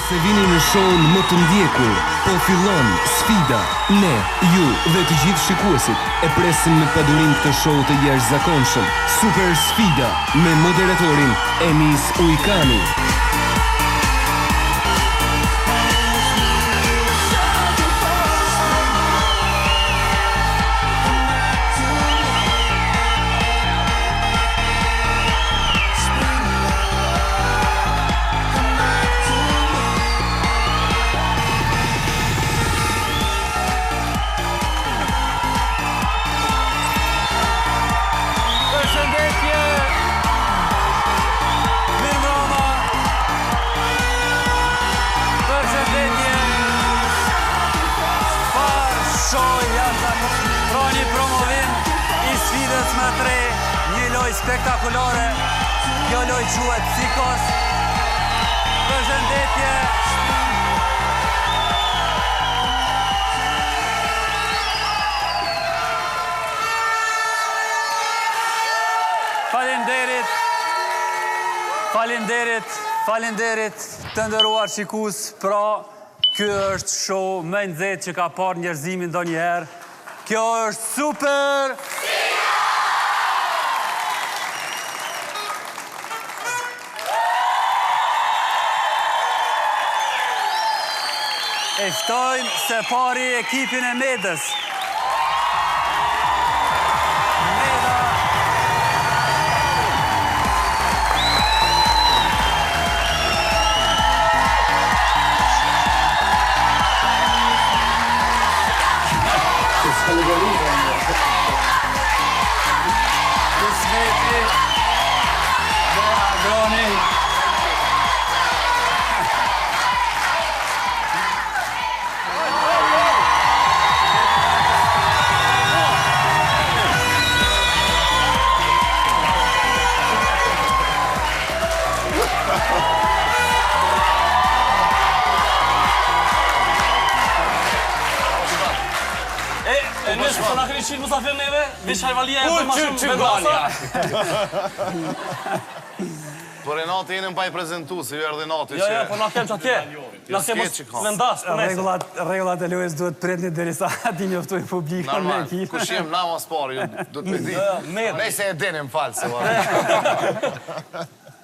Se vini në show-n më të ndjekur, po fillon sfida. Ne, ju dhe të gjithë shikuesit e presim me padurim këtë show të jashtëzakonshëm. Super Sfida me moderatorin Enis Ujkani. Spektakulare, kjo loj quhet Cikos. Përshëndetje. Falenderit të nderuar shikues. Pra, ky është show më i nxehtë që ka parë njerëzimi ndonjëherë. Kjo është Super E ftojmë se pari ekipin e Medës. Meda. Kusmeti. Dhe Agroni. Nëse po na keni qitë musafir neve, veç Hajvalia e bëjmë ma shumë vendasa. Po Renati jeni pa i prezentu, si ju erdhe Nati që... Jo, po na kem që atje. Na kem vendas, për nese. Regullat e lojës duhet pretni derisa ti njoftojnë publikën me ekipë. Kush jem na mas pari, ju duhet me di. Nëjse e dinim falë, se